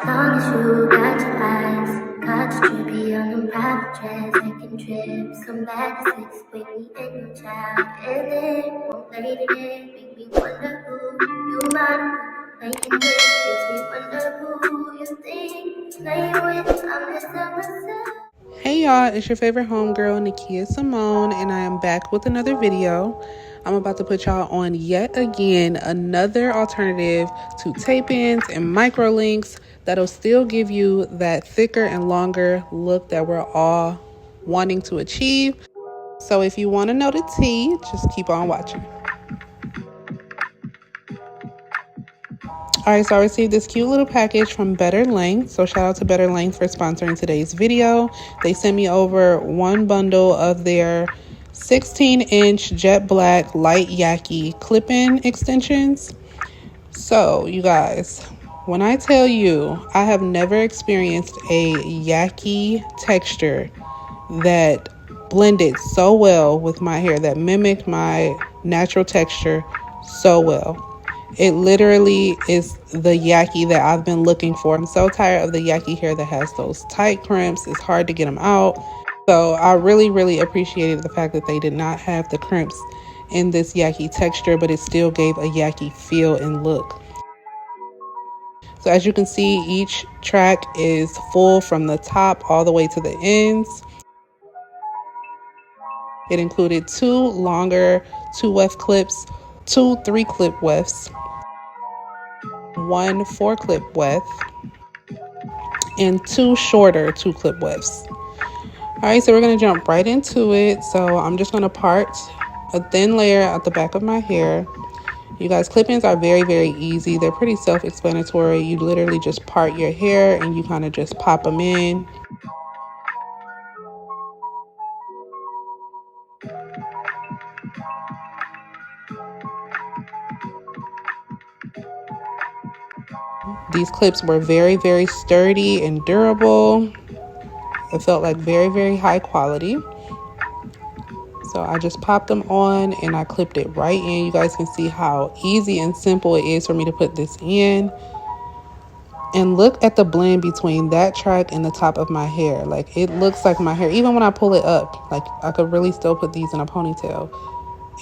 long as you got your eyes, got your trippy on them private jets, taking trips, come back to 6 with me and your child, and then won't lay it in, make me wonder who you might making this, makes me wonder who you think playing with. I'm missing myself. Hey y'all, it's your favorite homegirl, Nakia Symone, and I am back with another video. I'm about to put y'all on yet again another alternative to tape-ins and micro links that'll still give you that thicker and longer look that we're all wanting to achieve. So if you want to know the tea, just keep on watching. Alright, so I received this cute little package from Better Length. So shout out to Better Length for sponsoring today's video. They sent me over one bundle of their 16-inch jet black light Yaki clip-in extensions. So you guys, when I tell you I have never experienced a Yaki texture that blended so well with my hair, that mimicked my natural texture so well. It literally is the Yaki that I've been looking for. I'm so tired of the Yaki hair that has those tight crimps. It's hard to get them out. So I really appreciated the fact that they did not have the crimps in this Yaki texture, but it still gave a Yaki feel and look. So as you can see, each track is full from the top all the way to the ends. It included 2 longer 2-weft clips, 2 3-clip wefts, 1 4-clip weft, and 2 shorter 2-clip wefts. Alright, so we're going to jump right into it. So I'm just going to part a thin layer at the back of my hair. You guys, clip-ins are very easy. They're pretty self-explanatory. You literally just part your hair and you kind of just pop them in. These clips were very sturdy and durable. It felt like very high quality. So I just popped them on and I clipped it right in. You guys can see how easy and simple it is for me to put this in. And look at the blend between that track and the top of my hair. Like, it looks like my hair, even when I pull it up, like I could really still put these in a ponytail.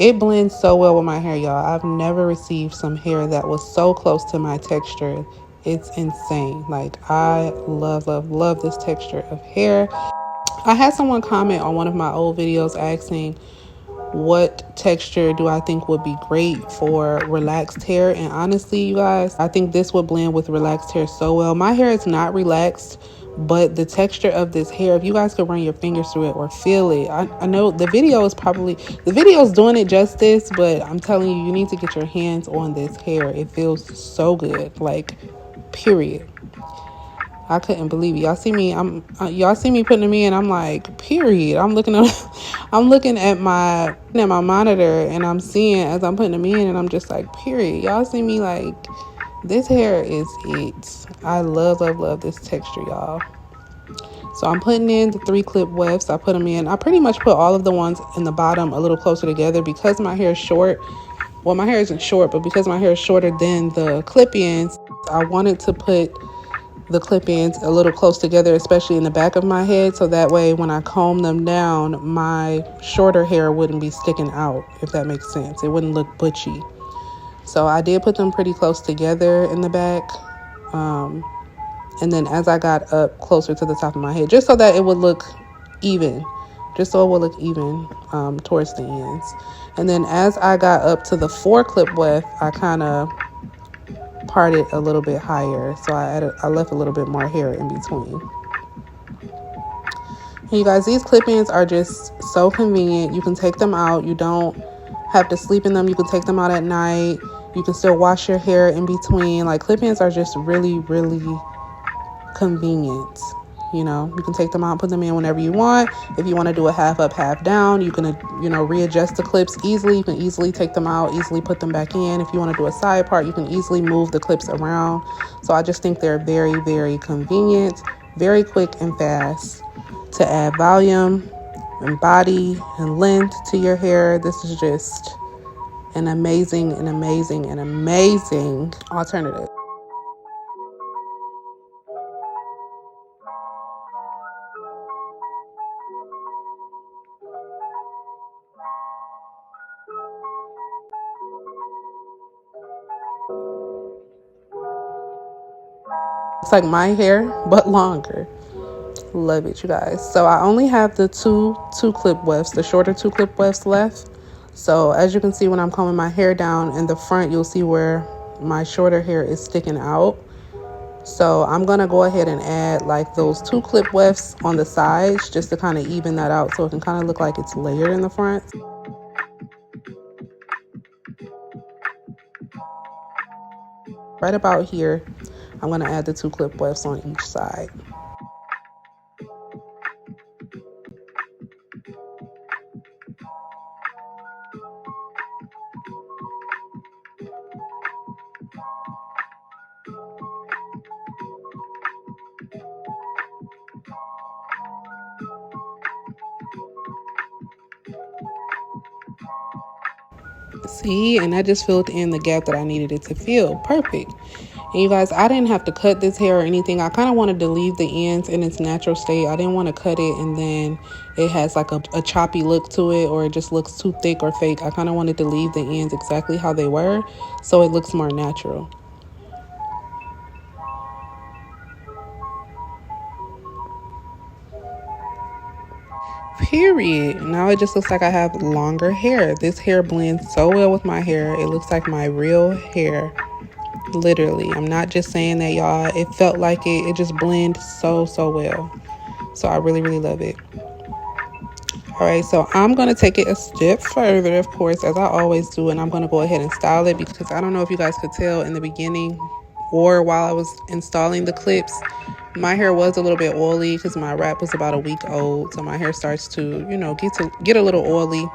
It blends so well with my hair, y'all. I've never received some hair that was so close to my texture. It's insane. Like, I love this texture of hair. I had someone comment on one of my old videos asking what texture do I think would be great for relaxed hair, and honestly, you guys, I think this would blend with relaxed hair so well. My hair is not relaxed, but the texture of this hair, if you guys could run your fingers through it or feel it, I know the video is doing it justice, but I'm telling you, you need to get your hands on this hair. It feels so good, like, period. I couldn't believe it. Y'all see me putting them in. I'm like, period. I'm looking at my monitor and I'm seeing as I'm putting them in and I'm just like, period. Y'all see me like, this hair is it. I love this texture, y'all. So I'm putting in the 3-clip wefts. I put them in. I pretty much put all of the ones in the bottom a little closer together because my hair is short. Well, my hair isn't short, but because my hair is shorter than the clip-ins, I wanted to put the clip-ins a little close together, especially in the back of my head, so that way when I comb them down, my shorter hair wouldn't be sticking out, if that makes sense. It wouldn't look butchy. So I did put them pretty close together in the back, and then as I got up closer to the top of my head, just so that it would look even, towards the ends. And then as I got up to the 4-clip weft, I kind of parted a little bit higher, so I left a little bit more hair in between. And you guys, these clip-ins are just so convenient. You can take them out. You don't have to sleep in them. You can take them out at night. You can still wash your hair in between. Like, clip-ins are just really convenient. You know, you can take them out, put them in whenever you want. If you want to do a half up, half down, you can, readjust the clips easily. You can easily take them out, easily put them back in. If you want to do a side part, you can easily move the clips around. So I just think they're very convenient, very quick and fast to add volume and body and length to your hair. This is just an amazing alternative. It's like my hair, but longer. Love it, you guys. So I only have the two clip wefts, the shorter two clip wefts left. So as you can see, when I'm combing my hair down in the front, you'll see where my shorter hair is sticking out. So I'm gonna go ahead and add like those two clip wefts on the sides just to kind of even that out, so it can kind of look like it's layered in the front. Right about here, I'm gonna add the two clip wefts on each side. See, and I just filled in the gap that I needed it to fill. Perfect. And you guys, I didn't have to cut this hair or anything. I kind of wanted to leave the ends in its natural state. I didn't want to cut it and then it has like a choppy look to it, or it just looks too thick or fake. I kind of wanted to leave the ends exactly how they were so it looks more natural. Period. Now it just looks like I have longer hair. This hair blends so well with my hair. It looks like my real hair. Literally. I'm not just saying that, y'all. It felt like it. It just blends so well. So I really love it. All right, so I'm going to take it a step further, of course, as I always do, and I'm going to go ahead and style it, because I don't know if you guys could tell in the beginning or while I was installing the clips, my hair was a little bit oily because my wrap was about a week old. So my hair starts to, get a little oily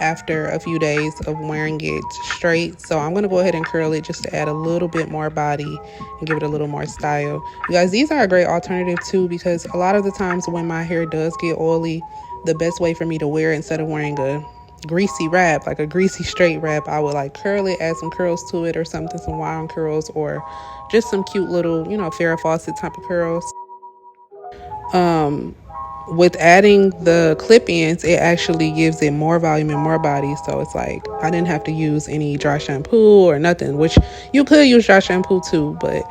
after a few days of wearing it straight. So I'm going to go ahead and curl it just to add a little bit more body and give it a little more style. You guys, these are a great alternative too, because a lot of the times when my hair does get oily, the best way for me to wear it, instead of wearing a greasy wrap, like a greasy straight wrap, I would like curl it, add some curls to it or something, some wild curls, or just some cute little, Farrah Fawcett type of curls. With adding the clip ends, it actually gives it more volume and more body. So it's like I didn't have to use any dry shampoo or nothing, which you could use dry shampoo too, but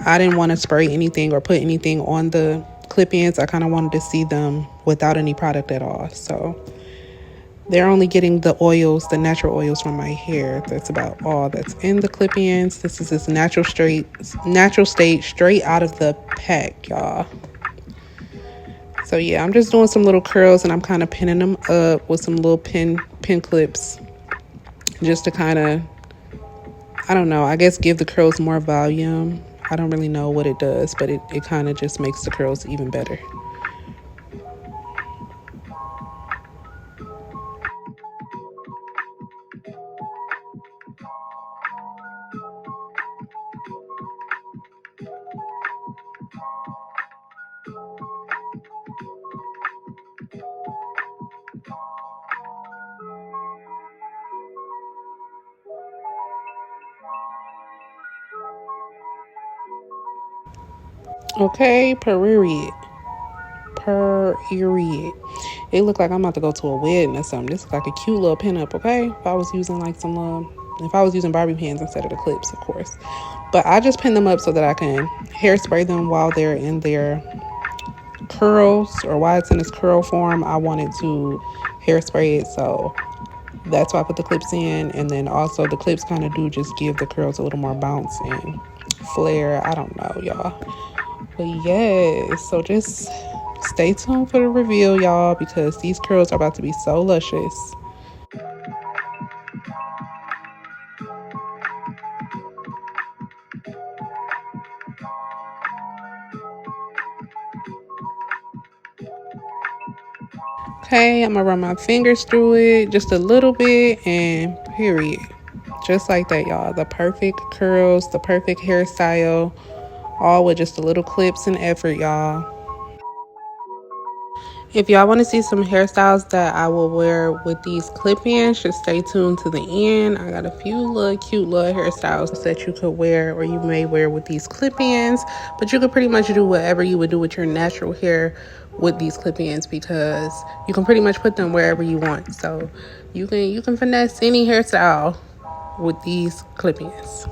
I didn't want to spray anything or put anything on the clip ends. I kind of wanted to see them without any product at all. So they're only getting the oils, the natural oils from my hair. That's about all that's in the clip ends. This is this natural state straight out of the pack, y'all. So yeah, I'm just doing some little curls and I'm kind of pinning them up with some little pin clips just to kind of, I don't know, I guess give the curls more volume. I don't really know what it does, but it kind of just makes the curls even better. Okay, period. It looked like I'm about to go to a wedding or something. This is like a cute little pinup, okay? If I was using Barbie pins instead of the clips, of course. But I just pin them up so that I can hairspray them while they're in their curls, or while it's in its curl form. I wanted to hairspray it, so that's why I put the clips in. And then also the clips kind of do just give the curls a little more bounce and flare. I don't know, y'all. But yes, so just stay tuned for the reveal, y'all, because these curls are about to be so luscious. Okay, I'm gonna run my fingers through it just a little bit, and period. Just like that, y'all. The perfect curls, the perfect hairstyle, all with just a little clips and effort, y'all. If y'all want to see some hairstyles that I will wear with these clip-ins, just stay tuned to the end. I got a few little cute little hairstyles that you could wear, or you may wear with these clip-ins, but you could pretty much do whatever you would do with your natural hair with these clip-ins, because you can pretty much put them wherever you want. So you can finesse any hairstyle with these clip-ins.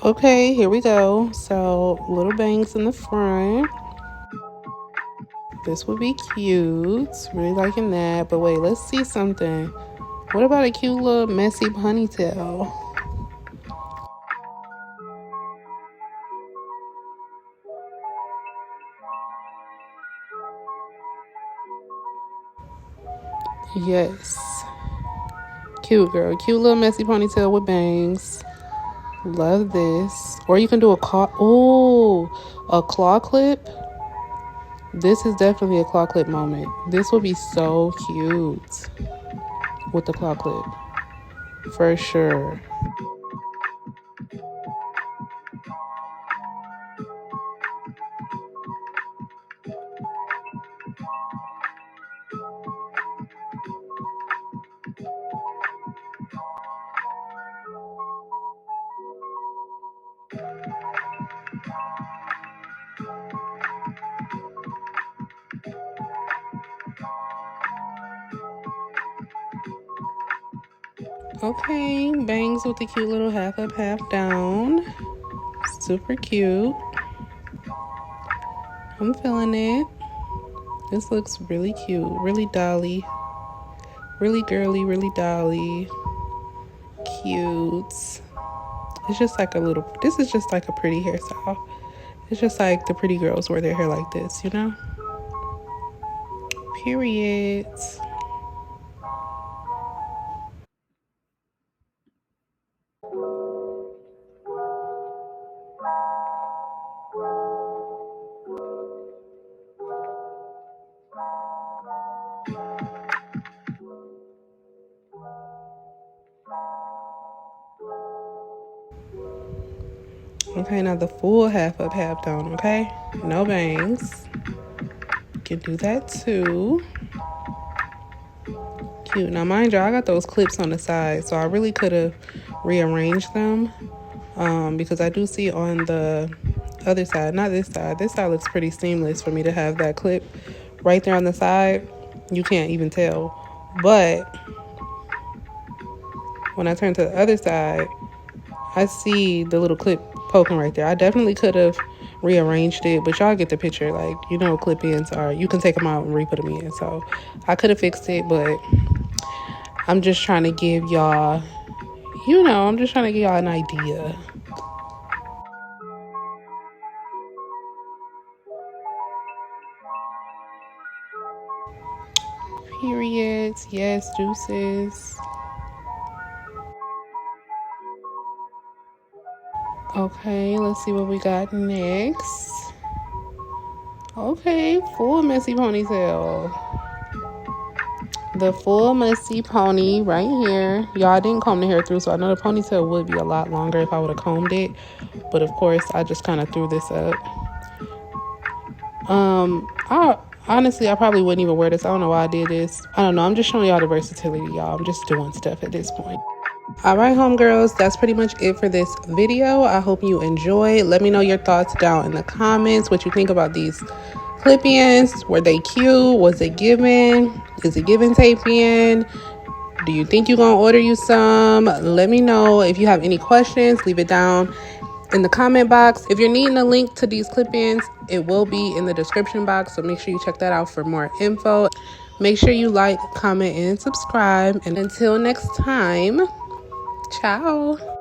Okay, here we go. So little bangs in the front. This would be cute. Really liking that. But wait, let's see something. What about a cute little messy ponytail? Yes. Cute girl. Cute little messy ponytail with bangs. Love this. Or you can do a claw clip. This is definitely a claw clip moment. This would be so cute with the claw clip. For sure. Okay, bangs with the cute little half up, half down. Super cute. I'm feeling it. This looks really cute, really dolly, really girly, really dolly. Cute. It's just like this is just like a pretty hairstyle. It's just like the pretty girls wear their hair like this, you know? Period. Okay, now the full half up, half down, okay? No bangs. You can do that too. Cute. Now, mind you, I got those clips on the side, so I really could have rearranged them because I do see on the other side, not this side. This side looks pretty seamless for me to have that clip right there on the side. You can't even tell. But when I turn to the other side, I see the little clip poking right there. I definitely could have rearranged it, but y'all get the picture. Like, you know, clip-ins are, you can take them out and re-put them in. So I could have fixed it, but I'm just trying to give y'all, you know, I'm just trying to give y'all an idea. Period. Yes, deuces. Okay, let's see what we got next. Okay, full messy ponytail. The full messy pony right here. Y'all, I didn't comb the hair through, so I know the ponytail would be a lot longer if I would have combed it. But of course, I just kind of threw this up. I probably wouldn't even wear this. I don't know why I did this. I don't know. I'm just showing y'all the versatility, y'all. I'm just doing stuff at this point. All right, homegirls, that's pretty much it for this video. I hope you enjoyed. Let me know your thoughts down in the comments, what you think about these clip-ins. Were they cute? Was it given? Is it given tape-in? Do you think you're going to order you some? Let me know. If you have any questions, leave it down in the comment box. If you're needing a link to these clip-ins, it will be in the description box, so make sure you check that out for more info. Make sure you like, comment, and subscribe. And until next time, ciao.